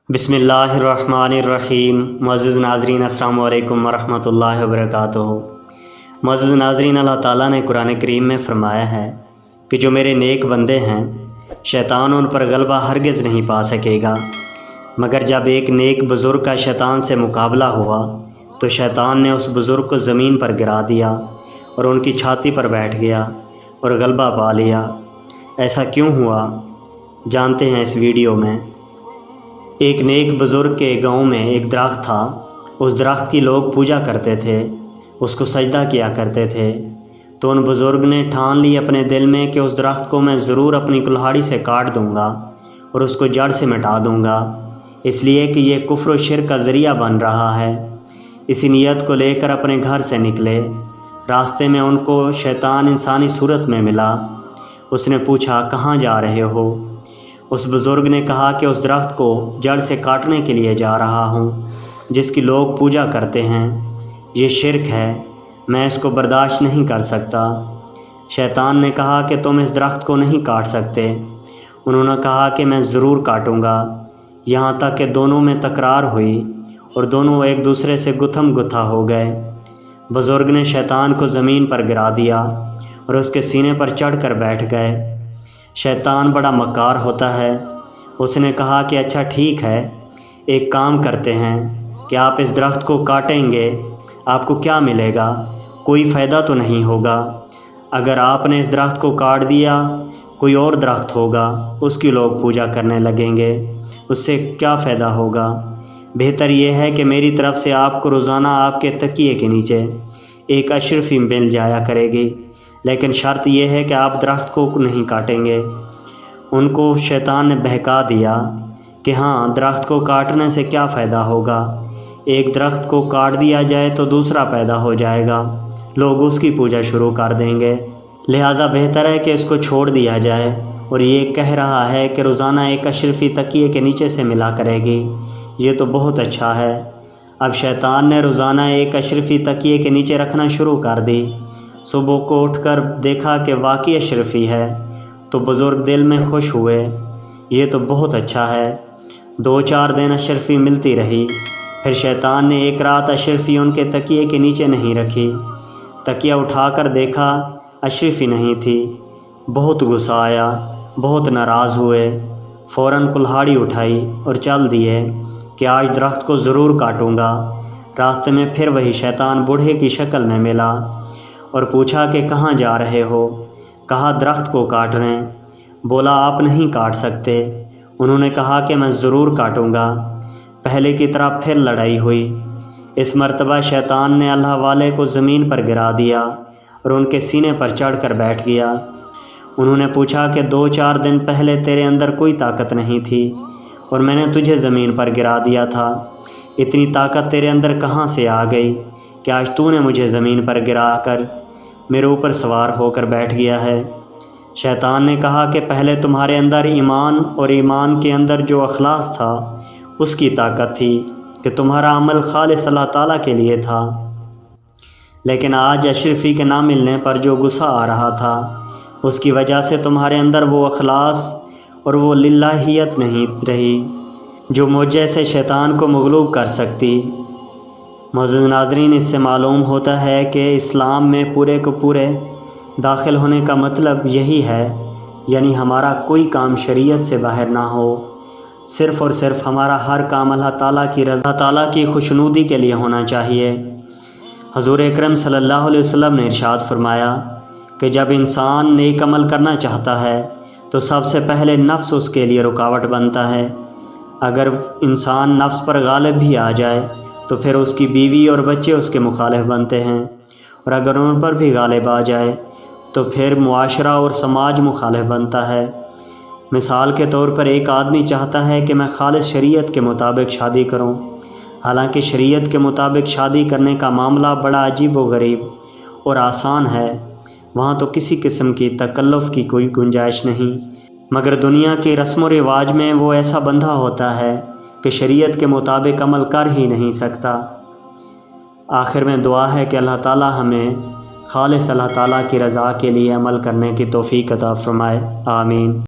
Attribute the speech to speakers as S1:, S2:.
S1: بسم اللہ الرحمن الرحیم۔ معزز ناظرین السلام علیکم ورحمۃ اللہ وبرکاتہ۔ معزز ناظرین، اللہ تعالیٰ نے قرآن کریم میں فرمایا ہے کہ جو میرے نیک بندے ہیں شیطان ان پر غلبہ ہرگز نہیں پا سکے گا، مگر جب ایک نیک بزرگ کا شیطان سے مقابلہ ہوا تو شیطان نے اس بزرگ کو زمین پر گرا دیا اور ان کی چھاتی پر بیٹھ گیا اور غلبہ پا لیا۔ ایسا کیوں ہوا جانتے ہیں اس ویڈیو میں۔ ایک نیک بزرگ کے گاؤں میں ایک درخت تھا۔ اس درخت کی لوگ پوجا کرتے تھے، اس کو سجدہ کیا کرتے تھے۔ تو ان بزرگ نے ٹھان لی اپنے دل میں کہ اس درخت کو میں ضرور اپنی کلہاڑی سے کاٹ دوں گا اور اس کو جڑ سے مٹا دوں گا، اس لیے کہ یہ کفر و شرک کا ذریعہ بن رہا ہے۔ اسی نیت کو لے کر اپنے گھر سے نکلے۔ راستے میں ان کو شیطان انسانی صورت میں ملا۔ اس نے پوچھا، کہاں جا رہے ہو؟ اس بزرگ نے کہا کہ اس درخت کو جڑ سے کاٹنے کے لیے جا رہا ہوں جس کی لوگ پوجا کرتے ہیں۔ یہ شرک ہے، میں اس کو برداشت نہیں کر سکتا۔ شیطان نے کہا کہ تم اس درخت کو نہیں کاٹ سکتے۔ انہوں نے کہا کہ میں ضرور کاٹوں گا، یہاں تک کہ دونوں میں تکرار ہوئی اور دونوں ایک دوسرے سے گتھم گتھا ہو گئے۔ بزرگ نے شیطان کو زمین پر گرا دیا اور اس کے سینے پر چڑھ کر بیٹھ گئے۔ شیطان بڑا مکار ہوتا ہے۔ اس نے کہا کہ اچھا ٹھیک ہے، ایک کام کرتے ہیں کہ آپ اس درخت کو کاٹیں گے، آپ کو کیا ملے گا؟ کوئی فائدہ تو نہیں ہوگا۔ اگر آپ نے اس درخت کو کاٹ دیا، کوئی اور درخت ہوگا، اس کی لوگ پوجا کرنے لگیں گے، اس سے کیا فائدہ ہوگا؟ بہتر یہ ہے کہ میری طرف سے آپ کو روزانہ آپ کے تکیے کے نیچے ایک اشرفی مل جایا کرے گی، لیکن شرط یہ ہے کہ آپ درخت کو نہیں کاٹیں گے۔ ان کو شیطان نے بہکا دیا کہ ہاں، درخت کو کاٹنے سے کیا فائدہ ہوگا؟ ایک درخت کو کاٹ دیا جائے تو دوسرا پیدا ہو جائے گا، لوگ اس کی پوجا شروع کر دیں گے، لہٰذا بہتر ہے کہ اس کو چھوڑ دیا جائے۔ اور یہ کہہ رہا ہے کہ روزانہ ایک اشرفی تکیے کے نیچے سے ملا کرے گی، یہ تو بہت اچھا ہے۔ اب شیطان نے روزانہ ایک اشرفی تکیے کے نیچے رکھنا شروع کر دی۔ صبح کو اٹھ کر دیکھا کہ واقعی اشرفی ہے تو بزرگ دل میں خوش ہوئے، یہ تو بہت اچھا ہے۔ 2-4 دن اشرفی ملتی رہی، پھر شیطان نے ایک رات اشرفی ان کے تکیے کے نیچے نہیں رکھی۔ تکیہ اٹھا کر دیکھا، اشرفی نہیں تھی۔ بہت غصہ آیا، بہت ناراض ہوئے، فوراً کلہاڑی اٹھائی اور چل دیے کہ آج درخت کو ضرور کاٹوں گا۔ راستے میں پھر وہی شیطان بوڑھے کی شکل میں ملا اور پوچھا کہ کہاں جا رہے ہو؟ کہا درخت کو کاٹنے۔ بولا آپ نہیں کاٹ سکتے۔ انہوں نے کہا کہ میں ضرور کاٹوں گا۔ پہلے کی طرح پھر لڑائی ہوئی۔ اس مرتبہ شیطان نے اللہ والے کو زمین پر گرا دیا اور ان کے سینے پر چڑھ کر بیٹھ گیا۔ انہوں نے پوچھا کہ 2-4 دن پہلے تیرے اندر کوئی طاقت نہیں تھی اور میں نے تجھے زمین پر گرا دیا تھا، اتنی طاقت تیرے اندر کہاں سے آ گئی کہ آج تو نے مجھے زمین پر گرا کر میرے اوپر سوار ہو کر بیٹھ گیا ہے؟ شیطان نے کہا کہ پہلے تمہارے اندر ایمان اور ایمان کے اندر جو اخلاص تھا اس کی طاقت تھی کہ تمہارا عمل خالص اللہ تعالیٰ کے لیے تھا، لیکن آج اشرفی کے نہ ملنے پر جو غصہ آ رہا تھا اس کی وجہ سے تمہارے اندر وہ اخلاص اور وہ للہیت نہیں رہی جو معجزے سے شیطان کو مغلوب کر سکتی۔ معزز ناظرین، اس سے معلوم ہوتا ہے کہ اسلام میں پورے کو پورے داخل ہونے کا مطلب یہی ہے، یعنی ہمارا کوئی کام شریعت سے باہر نہ ہو، صرف اور صرف ہمارا ہر کام اللہ تعالیٰ کی رضا، تعالیٰ کی خوشنودی کے لیے ہونا چاہیے۔ حضور اکرم صلی اللہ علیہ وسلم نے ارشاد فرمایا کہ جب انسان نیک عمل کرنا چاہتا ہے تو سب سے پہلے نفس اس کے لیے رکاوٹ بنتا ہے۔ اگر انسان نفس پر غالب بھی آ جائے تو پھر اس کی بیوی اور بچے اس کے مخالف بنتے ہیں، اور اگر ان پر بھی غالب آ جائے تو پھر معاشرہ اور سماج مخالف بنتا ہے۔ مثال کے طور پر ایک آدمی چاہتا ہے کہ میں خالص شریعت کے مطابق شادی کروں، حالانکہ شریعت کے مطابق شادی کرنے کا معاملہ بڑا عجیب و غریب اور آسان ہے، وہاں تو کسی قسم کی تکلف کی کوئی گنجائش نہیں، مگر دنیا کی رسم و رواج میں وہ ایسا بندھا ہوتا ہے کہ شریعت کے مطابق عمل کر ہی نہیں سکتا۔ آخر میں دعا ہے کہ اللہ تعالیٰ ہمیں خالص اللہ تعالیٰ کی رضا کے لیے عمل کرنے کی توفیق عطا فرمائے، آمین۔